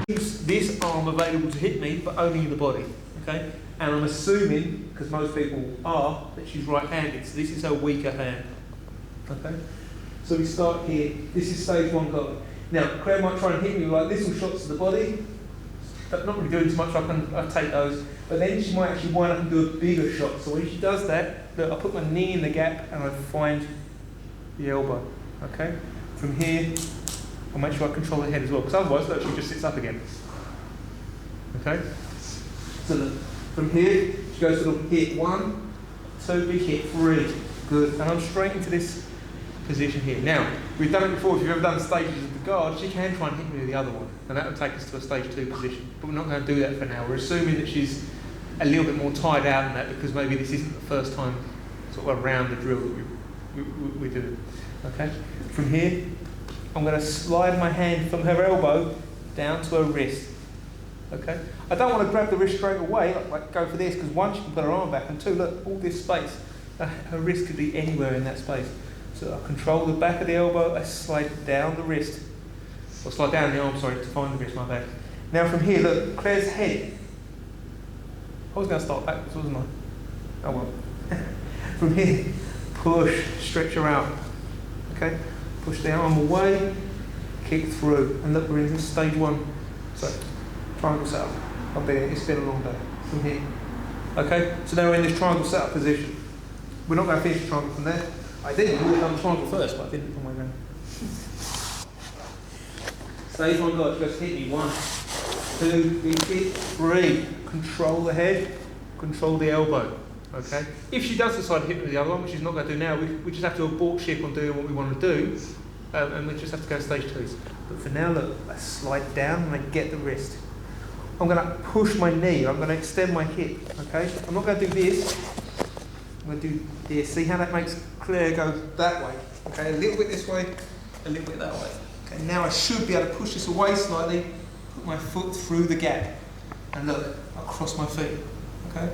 this arm available to hit me, but only in the body, okay? And I'm assuming, because most people are, that she's right-handed, so this is her weaker hand, okay? So we start here. This is stage 1 guard. Now, Claire might try and hit me with like little shots to the body. Not really doing too much, I take those. But then she might actually wind up and do a bigger shot. So when she does that, look, I put my knee in the gap and I find the elbow, okay? From here, I'll make sure I control the head as well, because otherwise, look, she just sits up again. Okay? So look, from here, she goes to the hit 1, 2, big hit, 3. Good. And I'm straight into this position here. Now, we've done it before. If you've ever done stages of the guard, she can try and hit me with the other one, and that will take us to a stage 2 position. But we're not going to do that for now. We're assuming that she's a little bit more tied out than that, because maybe this isn't the first time sort of around the drill that we do. Okay? From here, I'm going to slide my hand from her elbow down to her wrist. Okay? I don't want to grab the wrist straight away, like go for this, because one, she can put her arm back, and 2, look, all this space. Her wrist could be anywhere in that space. So I control the back of the elbow, I slide down the wrist, or slide down the arm, sorry, to find the wrist, my bad. Now from here, look, Claire's head. I was going to start backwards, wasn't I? Oh well. From here, push, stretch her out. Okay? Push the arm away, kick through, and look, we're in stage 1. So, triangle setup. It's been a long day. From here. Okay? So now we're in this triangle setup position. We're not going to finish the triangle from there. I did. We would have done the triangle first, but I didn't on my own. Stage 1 guard, just hit me. 1, 2, big hit, 3. Control the head, control the elbow. Okay? If she does decide to hit me with the other one, which she's not going to do now, we just have to abort ship on doing what we want to do, and we just have to go stage 2s. But for now, look, I slide down and I get the wrist. I'm going to push my knee, I'm going to extend my hip. Okay? I'm not going to do this. I'm going to do this. See how that makes Claire go that way? Okay, a little bit this way, a little bit that way. Okay, now I should be able to push this away slightly, put my foot through the gap, and look, I'll cross my feet. Okay?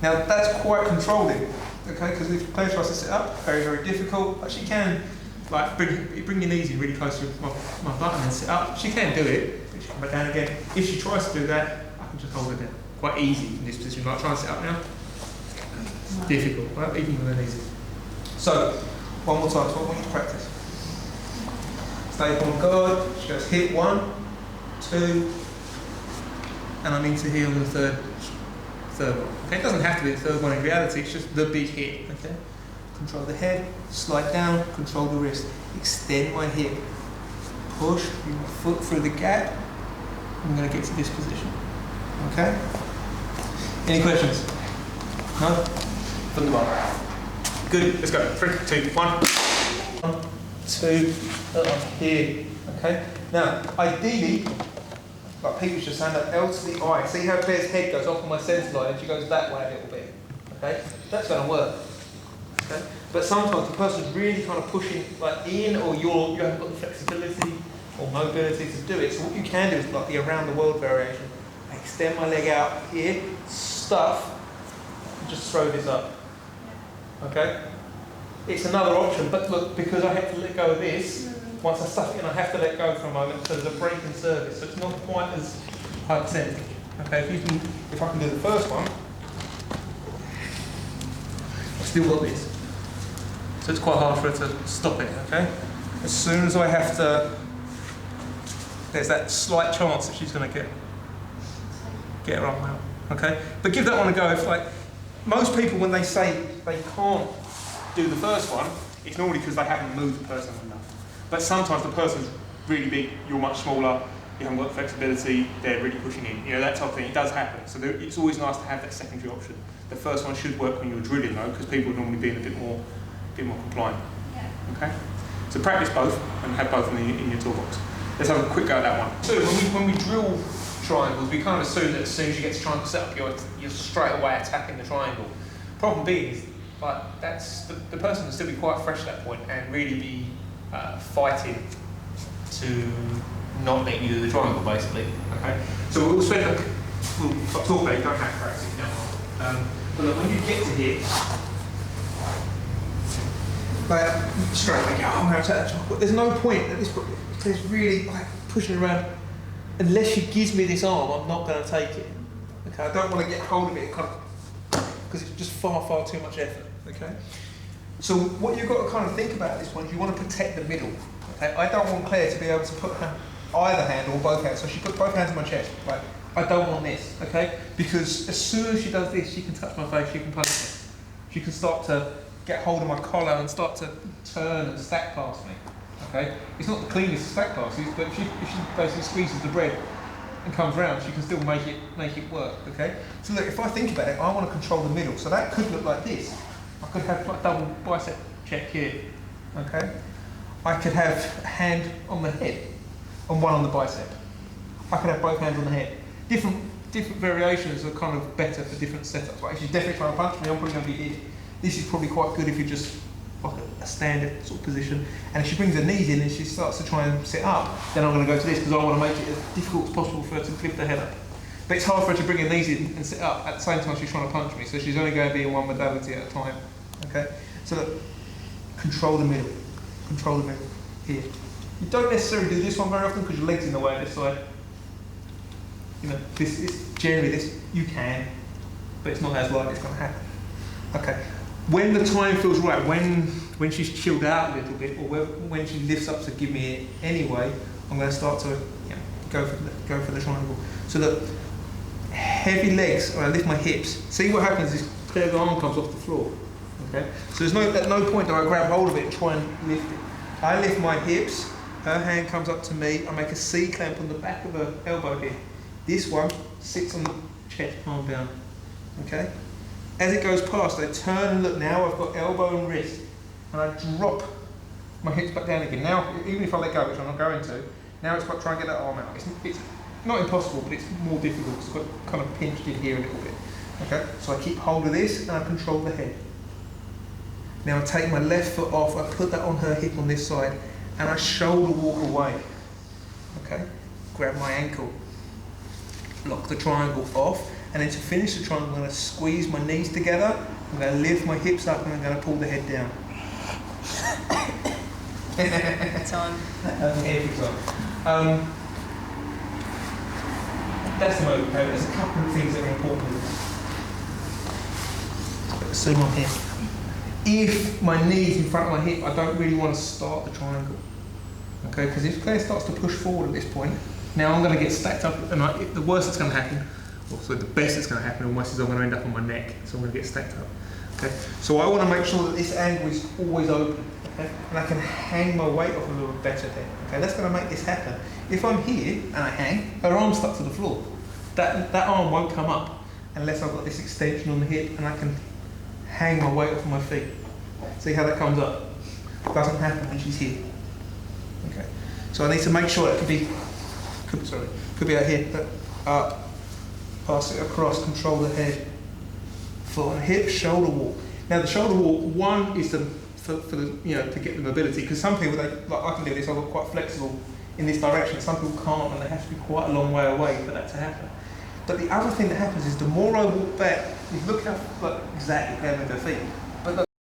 Now that's quite controlling, okay, because if Claire tries to sit up, very, very difficult, but she can, like, bring your knees in really close to my butt and then sit up. She can do it, but she can come back down again. If she tries to do that, I can just hold her down. Quite easy in this position. Like, try and sit up now. Difficult, right? Even with an easy. So, one more time, so I want you to practice. Stay on guard, she goes hit 1, 2, and I'm into here on the third one. Okay, it doesn't have to be the third one in reality, it's just the big hit. Okay? Control the head, slide down, control the wrist. Extend my hip. Push, bring my foot through the gap. I'm going to get to this position. Okay? Any questions? No? From the bar. Good, let's go. 3, 2, 1. 1, 2, here. Okay? Now, ideally, like Pete was just saying, that L to the I. See how Claire's head goes off on my centre line and she goes that way a little bit. Okay? That's going to work. Okay? But sometimes the person's really kind of pushing like in, or you haven't got the flexibility or mobility to do it. So what you can do is like the around the world variation. I extend my leg out here, stuff, and just throw this up. Okay? It's another option, but look, because I have to let go of this, once I stuff it in, I have to let go for a moment, so there's a break in service, so it's not quite as high percentage. Okay, if I can do the first one, I've still got this. So it's quite hard for her to stop it, okay? As soon as I have to, there's that slight chance that she's going to get her up now, okay? But give that one a go. If like, most people, when they say they can't do the first one, it's normally because they haven't moved the person enough. But sometimes the person's really big, you're much smaller, you haven't got flexibility, they're really pushing in. You know, that type of thing, it does happen. So it's always nice to have that secondary option. The first one should work when you're drilling though, because people would normally be a bit more compliant. Yeah. Okay? So practice both and have both in your toolbox. Let's have a quick go at that one. So when we drill triangles, we kind of assume that as soon as you get to triangle set up, you're straight away attacking the triangle. Problem being is, like, that's the person will still be quite fresh at that point and really be fighting to not let you do the triangle, basically. Okay. So we'll talk about it. You don't have to practice it now. But look, when you get to here, like straight away, I'm going to attack that triangle. There's no point at this point. There's really like pushing around. unless she gives me this arm, I'm not going to take it. Okay, I don't want to get hold of it kind of, because it's just far too much effort. Okay. So what you've got to kind of think about at this point is you want to protect the middle. Okay, I don't want Claire to be able to put her either hand or both hands. So she put both hands on my chest. Right. I don't want this. Okay, because as soon as she does this, she can touch my face. She can punch me. She can start to get hold of my collar and start to turn and stack past me. Okay, it's not the cleanest stack passes, but if she basically squeezes the bread and comes round, she can still make it work. Okay, so look, if I think about it, I want to control the middle. So that could look like this. I could have like double bicep check here. Okay, I could have a hand on the head and one on the bicep. I could have both hands on the head. Different variations are kind of better for different setups. Like if she's definitely trying to punch me, I'm probably going to be here. This is probably quite good if you're just like a standard sort of position. And if she brings her knees in and she starts to try and sit up, then I'm going to go to this because I want to make it as difficult as possible for her to lift her head up. But it's hard for her to bring her knees in and sit up at the same time she's trying to punch me. So she's only going to be in one modality at a time. Okay? So look, control the middle. Control the middle. Here. You don't necessarily do this one very often because your leg's in the way of this side. You know, this is generally this, you can, but it's not as likely it's going to happen. Okay. When the time feels right, when she's chilled out a little bit, or when she lifts up to give me it anyway, I'm going to start to go for the triangle. So look, heavy legs, when I lift my hips, see what happens is Claire's arm comes off the floor. Okay? So there's at no point do I grab hold of it and try and lift it. I lift my hips, her hand comes up to me, I make a C clamp on the back of her elbow here. This one sits on the chest, palm down. Okay? As it goes past, I turn and look. Now I've got elbow and wrist, and I drop my hips back down again. Now, even if I let go, which I'm not going to, now it's got to try and get that arm out. It's not impossible, but it's more difficult. It's got kind of pinched in here a little bit. Okay, so I keep hold of this and I control the head. Now I take my left foot off, I put that on her hip on this side, and I shoulder walk away. Okay, grab my ankle, lock the triangle off. And then to finish the triangle, I'm going to squeeze my knees together, I'm going to lift my hips up, and I'm going to pull the head down. It's on. That's the moment. Okay? There's a couple of things that are important. Zoom on here. If my knee's in front of my hip, I don't really want to start the triangle. Okay, because if Claire starts to push forward at this point, now I'm going to get stacked up, and the worst that's going to happen, so the best that's going to happen almost is I'm going to end up on my neck, so I'm going to get stacked up. Okay, so I want to make sure that this angle is always open, okay, and I can hang my weight off a little better there. Okay, that's going to make this happen. If I'm here and I hang, her arm's stuck to the floor. That arm won't come up unless I've got this extension on the hip and I can hang my weight off of my feet. See how that comes up? It doesn't happen when she's here. Okay, so I need to make sure that could be out here, but up. Pass it across, control the head, foot on hip, shoulder walk. Now the shoulder walk, one is for the, to get the mobility, because some people, I can do this, I'm quite flexible in this direction, some people can't, and they have to be quite a long way away for that to happen. But the other thing that happens is the more I walk back, you look how exactly Claire with her feet,